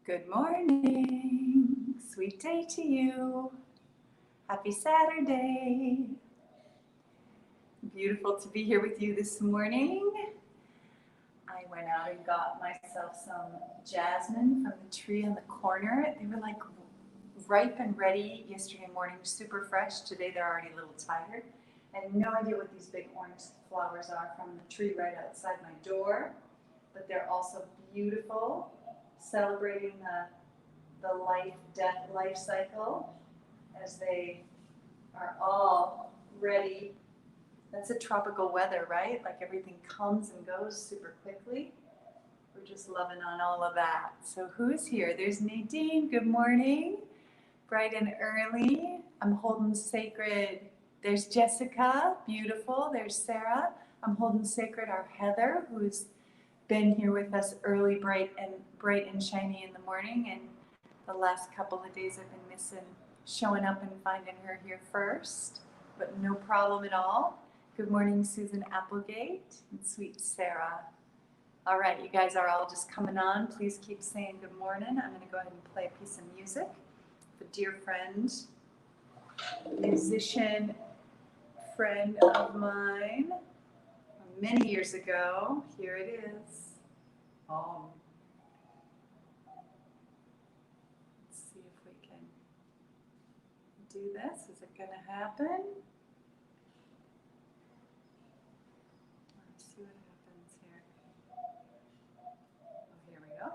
Good morning. Sweet day to you. Happy Saturday. Beautiful to be here with you this morning. I went out and got myself some jasmine from the tree in the corner. They were like ripe and ready yesterday morning, super fresh. Today they're already a little tired. I have no idea what these big orange flowers are from the tree right outside my door, but they're also beautiful, celebrating the life cycle as they are all ready. That's a tropical weather, right? Like everything comes and goes super quickly. We're just loving on all of that. So who's here? There's Nadine. Good morning. Bright and early. I'm holding sacred. There's Jessica. Beautiful. There's Sarah. I'm holding sacred our Heather, who's been here with us early, bright and shiny in the morning. And the last couple of days I've been missing showing up and finding her here first, but no problem at all. Good morning, Susan Applegate and sweet Sarah. All right, you guys are all just coming on. Please keep saying good morning. I'm going to go ahead and play a piece of music. A dear friend, musician friend of mine, many years ago. Here it is. Oh. Let's see if we can do this. Is it going to happen? Let's see what happens here. Oh, here we go.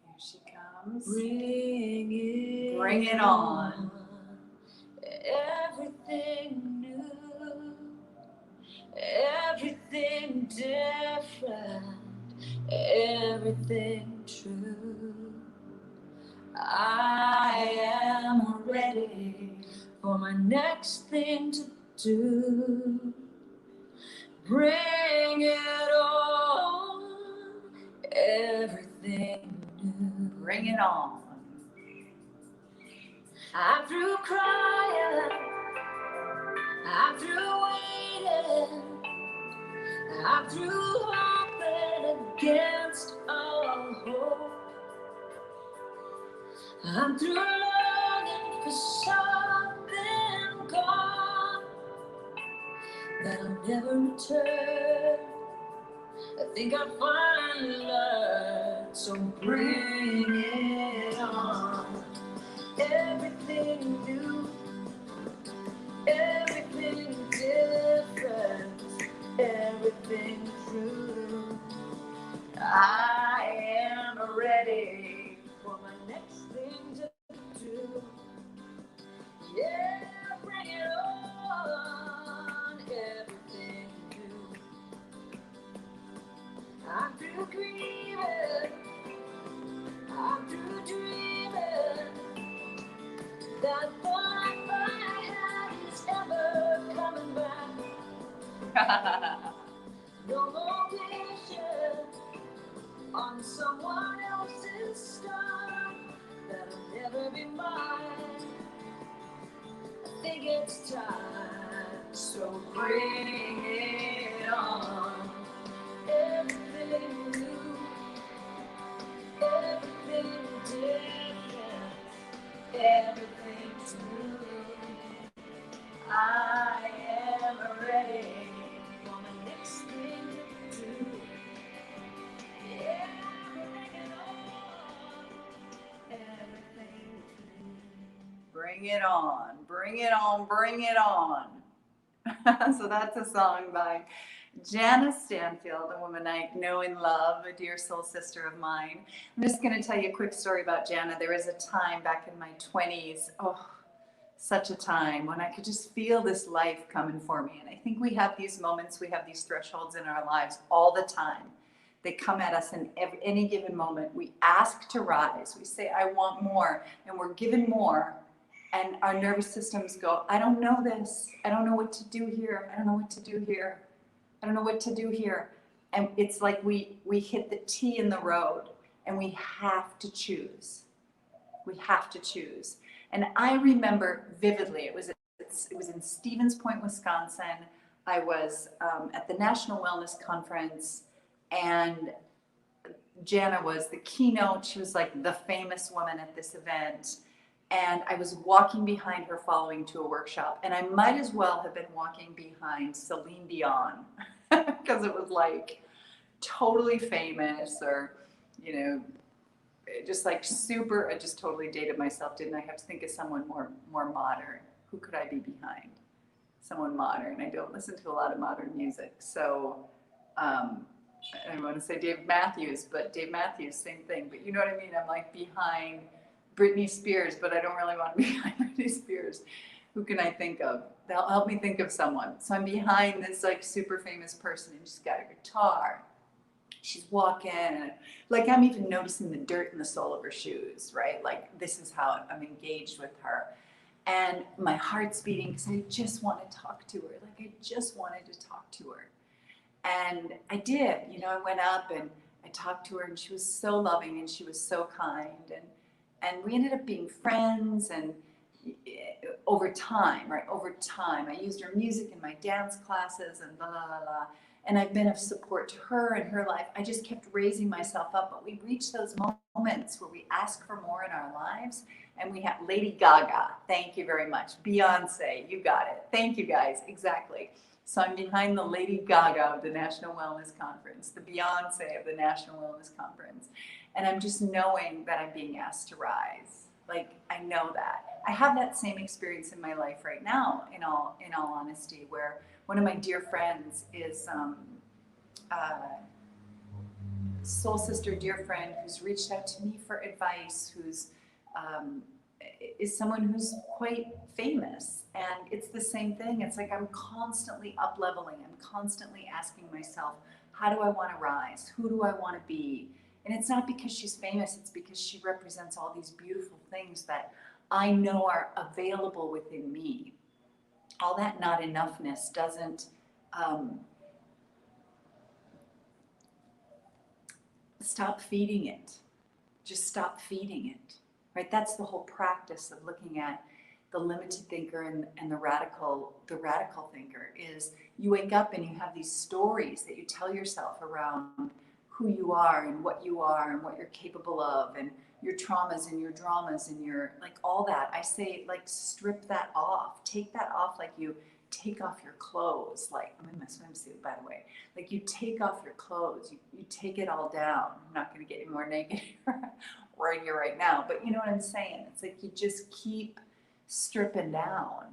Here she comes. Bring it on. Everything new, everything different, everything true. I am ready for my next thing to do. Bring it on, everything new. Bring it on. I'm through crying, I'm through waiting, I'm through hoping against all hope. I'm through longing for something gone that'll never return. I think I finally learned, so bring it on. Everything new, everything different, everything true. I am ready for my next thing to do. Yeah, bring it on, everything new. I'm through grieving, I'm through dreaming. That thought I had is ever coming back. No more wishing on someone else's star that'll never be mine. I think it's time, so bring it on. Everything new, everything different, everything's new. I am ready for my next thing to do. Yeah, bring it on. Everything new. Bring it on. Bring it on. Bring it on. So that's a song by Jana Stanfield, a woman I know and love, a dear soul sister of mine. I'm just going to tell you a quick story about Jana. There was a time back in my 20s, such a time when I could just feel this life coming for me. And I think we have these moments, we have these thresholds in our lives all the time. They come at us in any given moment. We ask to rise. We say, I want more, and we're given more. And our nervous systems go, I don't know this. I don't know what to do here. I don't know what to do here. I don't know what to do here. And it's like we hit the T in the road and we have to choose. We have to choose. And I remember vividly, it was in Stevens Point, Wisconsin. I was at the National Wellness Conference, and Jana was the keynote. She was like the famous woman at this event. And I was walking behind her following to a workshop. And I might as well have been walking behind Celine Dion because it was like totally famous, or, you know, just like super, I just totally dated myself, didn't I? Have to think of someone more modern. Who could I be behind? Someone modern. I don't listen to a lot of modern music. So I don't want to say Dave Matthews, but Dave Matthews, same thing. But you know what I mean? I'm like behind Britney Spears, but I don't really want to be behind Britney Spears. Who can I think of? They'll help me think of someone. So I'm behind this like super famous person, and she's got a guitar. She's walking, and like I'm even noticing the dirt in the sole of her shoes, right? Like this is how I'm engaged with her. And my heart's beating because I just want to talk to her. Like I just wanted to talk to her. And I did, you know, I went up and I talked to her, and she was so loving and she was so kind. And we ended up being friends, and over time, right? Over time, I used her music in my dance classes and blah, blah, blah, blah. And I've been of support to her and her life. I just kept raising myself up, but we reached those moments where we ask for more in our lives. And we have Lady Gaga, thank you very much. Beyonce, you got it. Thank you guys, exactly. So I'm behind the Lady Gaga of the National Wellness Conference, the Beyonce of the National Wellness Conference. And I'm just knowing that I'm being asked to rise. Like, I know that. I have that same experience in my life right now, in all honesty, where one of my dear friends is soul sister, dear friend, who's reached out to me for advice, who's is someone who's quite famous. And it's the same thing. It's like I'm constantly up leveling. I'm constantly asking myself, how do I want to rise? Who do I want to be? And it's not because she's famous, it's because she represents all these beautiful things that I know are available within me. All that not enoughness doesn't stop feeding it. Just stop feeding it, right? That's the whole practice of looking at the limited thinker and the radical thinker. Is you wake up and you have these stories that you tell yourself around who you are and what you're capable of, and your traumas and your dramas and your like all that. I say, like, strip that off, take that off, like you take off your clothes. Like, I'm in my swimsuit, by the way. Like, you take off your clothes, you take it all down. I'm not going to get any more naked right here, right now, but you know what I'm saying? It's like you just keep stripping down,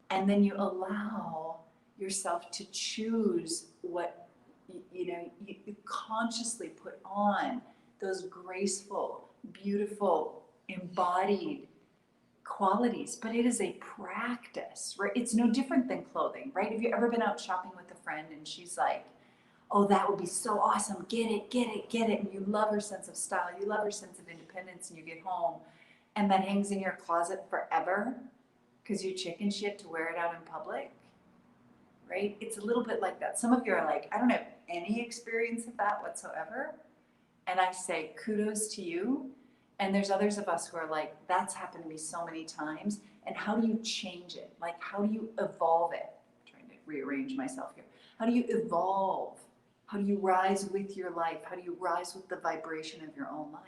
and then you allow yourself to choose what you consciously put on those graceful, beautiful, embodied qualities. But it is a practice, right? It's no different than clothing, right? Have you ever been out shopping with a friend and she's like, oh, that would be so awesome, get it, get it, get it, and you love her sense of style, you love her sense of independence, and you get home and that hangs in your closet forever because you chicken shit to wear it out in public, right? It's a little bit like that. Some of you are like, I don't have any experience of that whatsoever. And I say, kudos to you. And there's others of us who are like, that's happened to me so many times. And how do you change it? Like, how do you evolve it? I'm trying to rearrange myself here. How do you evolve? How do you rise with your life? How do you rise with the vibration of your own life?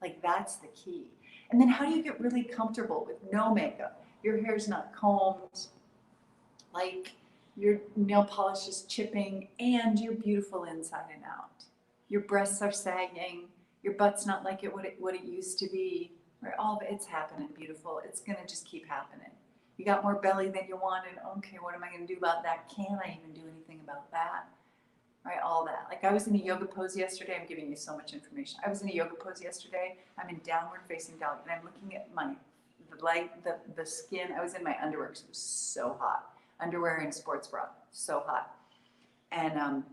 Like, that's the key. And then how do you get really comfortable with no makeup? Your hair's not combed, like your nail polish is chipping, and you're beautiful inside and out. Your breasts are sagging, your butt's not like what it used to be. Right? All of it's happening beautiful. It's gonna just keep happening. You got more belly than you wanted. Okay, what am I gonna do about that? Can I even do anything about that? Right, all that. Like, I was in a yoga pose yesterday. I'm giving you so much information. I was in a yoga pose yesterday. I'm in downward facing dog, and I'm looking at the skin. I was in my underwear because it was so hot. Underwear and sports bra, so hot. And I'm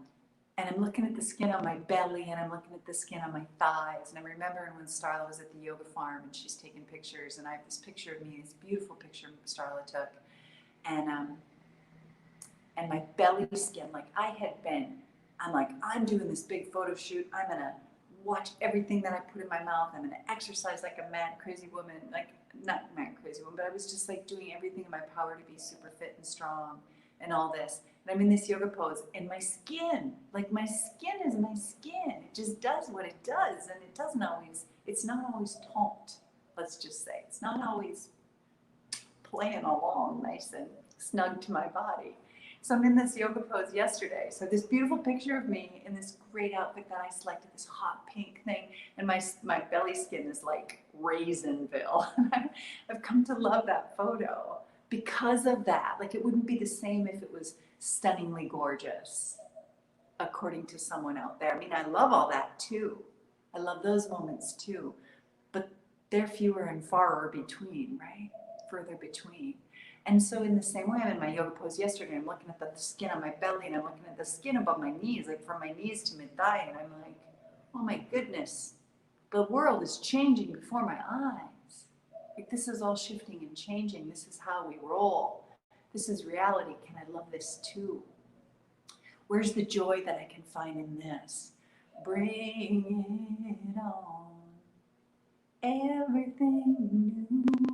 looking at the skin on my belly, and I'm looking at the skin on my thighs. And I'm remembering when Starla was at the yoga farm, and she's taking pictures. And I have this picture of me, this beautiful picture Starla took, and my belly skin, like I'm like, I'm doing this big photo shoot. I'm in a watch everything that I put in my mouth. I'm gonna exercise like a mad crazy woman, like not mad crazy woman, but I was just like doing everything in my power to be super fit and strong and all this. And I'm in this yoga pose, and my skin, like my skin is my skin. It just does what it does, and it doesn't always. It's not always taut. Let's just say it's not always playing along nice and snug to my body. So I'm in this yoga pose yesterday. So this beautiful picture of me in this great outfit that I selected, this hot pink thing, and my belly skin is like Raisinville. I've come to love that photo because of that. Like it wouldn't be the same if it was stunningly gorgeous, according to someone out there. I mean, I love all that too. I love those moments too, but they're fewer and farer between, right? Further between. And so in the same way, I'm in my yoga pose yesterday, I'm looking at the skin on my belly and I'm looking at the skin above my knees, like from my knees to mid-thigh, and I'm like, oh my goodness, the world is changing before my eyes. Like this is all shifting and changing. This is how we roll. This is reality. Can I love this too? Where's the joy that I can find in this? Bring it on. Everything new.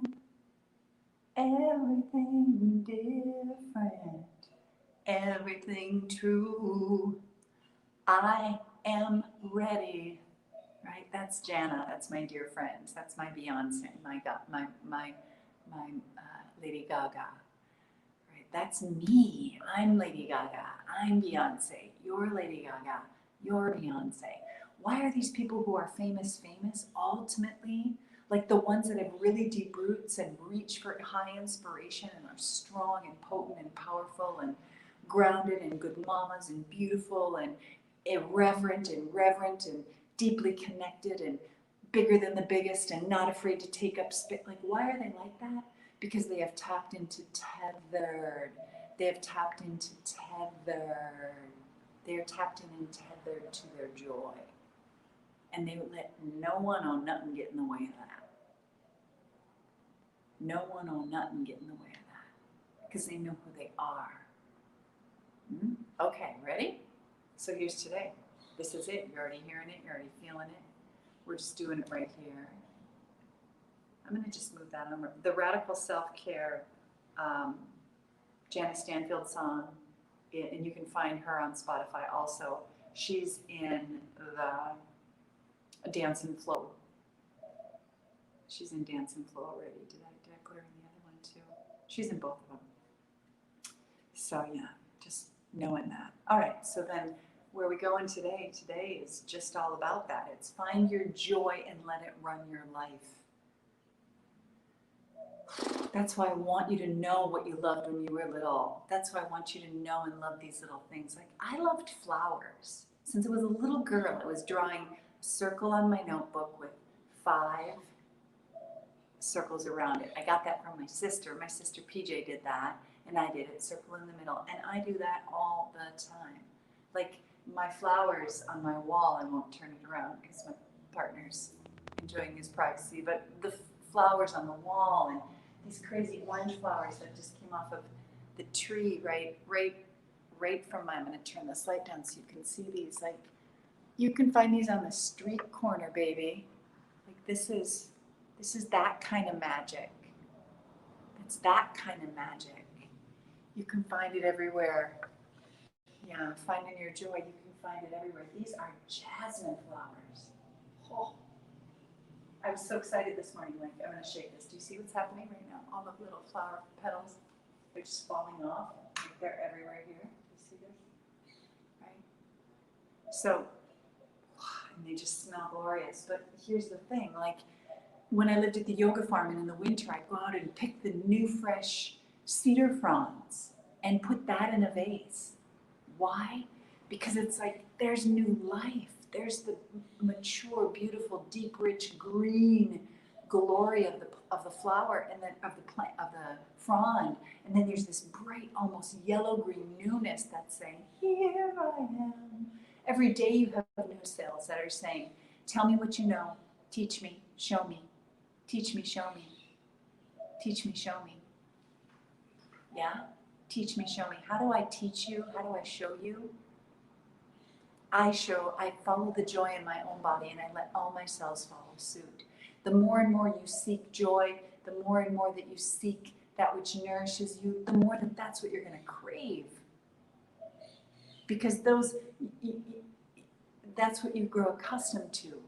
Everything different, everything true. I am ready. Right? That's Jana. That's my dear friend. That's my Beyonce. My Lady Gaga. Right? That's me. I'm Lady Gaga. I'm Beyonce. You're Lady Gaga. You're Beyonce. Why are these people who are famous famous? Ultimately, like the ones that have really deep roots and reach for high inspiration and are strong and potent and powerful and grounded and good mamas and beautiful and irreverent and reverent and deeply connected and bigger than the biggest and not afraid to take up space. Like, why are they like that? Because they have tapped into tethered. They have tapped into tethered. They are tapped in and tethered to their joy. And they let no one or nothing get in the way of that. No one or nothing get in the way of that. Because they know who they are. Okay, ready? So here's today. This is it. You're already hearing it. You're already feeling it. We're just doing it right here. I'm going to just move that on. The Radical Self-Care Janice Stanfield song, and you can find her on Spotify also. She's in the Dance and Flow. She's in Dance and Flow already. Did I put her in the other one too? She's in both of them. So yeah, just knowing that. All right, so then where we going today? Today is just all about that. It's find your joy and let it run your life. That's why I want you to know what you loved when you were little. That's why I want you to know and love these little things. Like I loved flowers. Since I was a little girl, I was drawing a circle on my notebook with 5 circles around it. I got that from my sister. My sister PJ did that, and I did it, circle in the middle. And I do that all the time. Like my flowers on my wall, I won't turn it around because my partner's enjoying his privacy, but the flowers on the wall and these crazy orange flowers that just came off of the tree right from my, I'm going to turn this light down so you can see these. Like you can find these on the street corner, baby. Like this is that kind of magic. It's that kind of magic. You can find it everywhere. Yeah, finding your joy, you can find it everywhere. These are jasmine flowers. Oh. I was so excited this morning, like, I'm gonna shake this. Do you see what's happening right now? All the little flower petals, they're just falling off. Like they're everywhere here. Do you see this? Right? So, and they just smell glorious. But here's the thing, like, when I lived at the yoga farm and in the winter, I'd go out and pick the new fresh cedar fronds and put that in a vase. Why? Because it's like, there's new life. There's the mature, beautiful, deep, rich green glory of the flower and then of the plant, of the frond, and then there's this bright, almost yellow-green newness that's saying, "Here I am." Every day you have new cells that are saying, "Tell me what you know. Teach me. Show me. Teach me. Show me. Teach me. Show me." Yeah. Teach me. Show me. How do I teach you? How do I show you? I follow the joy in my own body and I let all my cells follow suit. The more and more you seek joy, the more and more that you seek that which nourishes you, the more that that's what you're going to crave. Because that's what you grow accustomed to.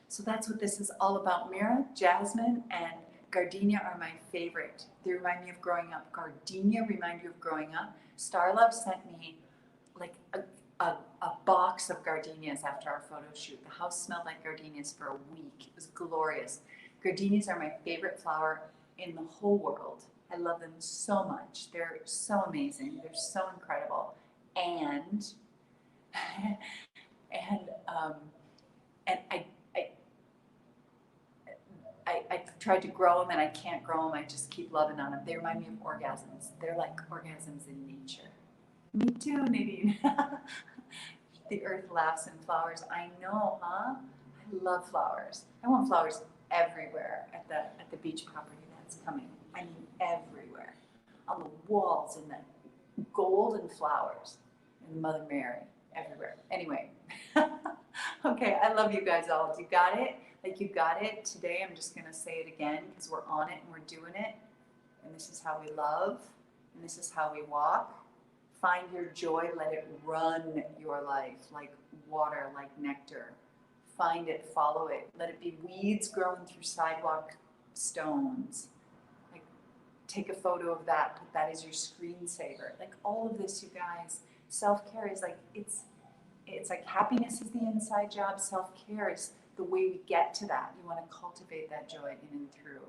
So that's what this is all about. Mira, jasmine, and gardenia are my favorite. They remind me of growing up. Gardenia remind you of growing up. Starlove sent me like a box of gardenias after our photo shoot. The house smelled like gardenias for a week. It was glorious. Gardenias are my favorite flower in the whole world. I love them so much. They're so amazing. They're so incredible. And I tried to grow them and I can't grow them. I just keep loving on them. They remind me of orgasms. They're like orgasms in nature. Me too, Nadine. The earth laughs in flowers. I know, huh? I love flowers. I want flowers everywhere at the beach property that's coming. I mean, everywhere. On the walls, in the golden flowers, and Mother Mary, everywhere. Anyway, okay, I love you guys all. You got it? Like you got it. Today I'm just going to say it again because we're on it and we're doing it. And this is how we love. And this is how we walk. Find your joy. Let it run your life like water, like nectar. Find it. Follow it. Let it be weeds growing through sidewalk stones. Like take a photo of that. Put that as your screensaver. Like all of this, you guys. Self-care is like, it's like happiness is the inside job. Self-care is the way we get to that. You want to cultivate that joy in and through.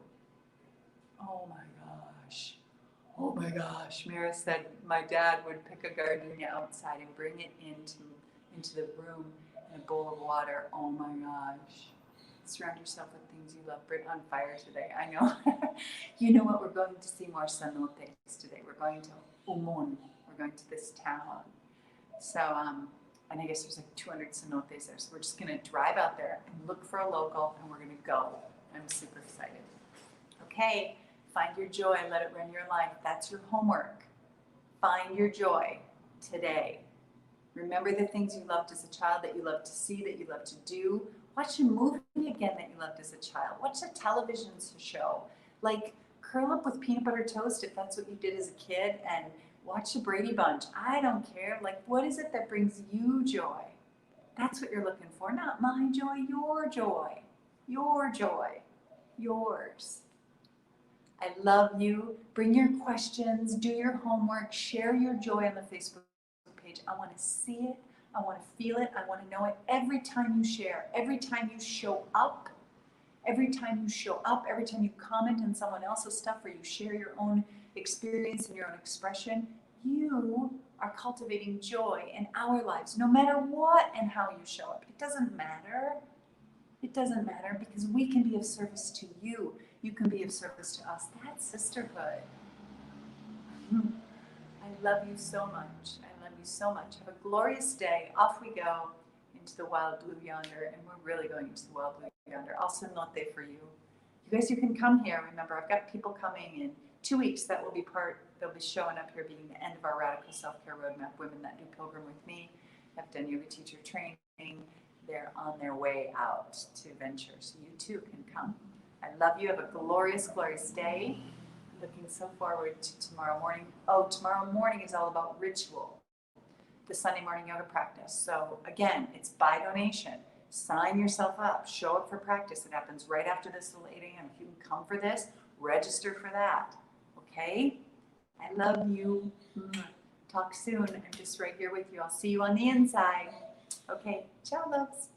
Oh my gosh. Oh my gosh. Mira said my dad would pick a gardenia outside and bring it into the room in a bowl of water. Oh my gosh. Surround yourself with things you love. Brit on fire today. I know. You know what? We're going to see more cenotes today. We're going to Umon. We're going to this town. So, and I guess there's like 200 cenotes there. So we're just going to drive out there and look for a local and we're going to go. I'm super excited. Okay. Find your joy. Let it run your life. That's your homework. Find your joy today. Remember the things you loved as a child, that you loved to see, that you loved to do. Watch a movie again that you loved as a child. Watch a television show. Like curl up with peanut butter toast if that's what you did as a kid, and watch the Brady Bunch. I don't care. Like, what is it that brings you joy? That's what you're looking for. Not my joy, your joy. Your joy. Yours. I love you. Bring your questions. Do your homework. Share your joy on the Facebook page. I want to see it. I want to feel it. I want to know it. Every time you share, every time you show up, every time you comment on someone else's stuff or you share your own experience and your own expression, you are cultivating joy in our lives, no matter what and how you show up. It doesn't matter. It doesn't matter because we can be of service to you. You can be of service to us. That's sisterhood. I love you so much. I love you so much. Have a glorious day. Off we go into the wild blue yonder, and we're really going into the wild blue yonder. I'll cenote for you. You guys, you can come here. Remember, I've got people coming in 2 weeks that will be they'll be showing up here being the end of our Radical Self-Care Roadmap. Women that do Pilgrim with me have done yoga teacher training. They're on their way out to venture, so you too can come. I love you. Have a glorious, glorious day. Looking so forward to tomorrow morning. Oh, tomorrow morning is all about ritual, the Sunday morning yoga practice. So again, it's by donation. Sign yourself up. Show up for practice. It happens right after this little 8 a.m. If you can come for this, register for that. Okay? I love you. Talk soon. I'm just right here with you. I'll see you on the inside. Okay. Ciao, loves.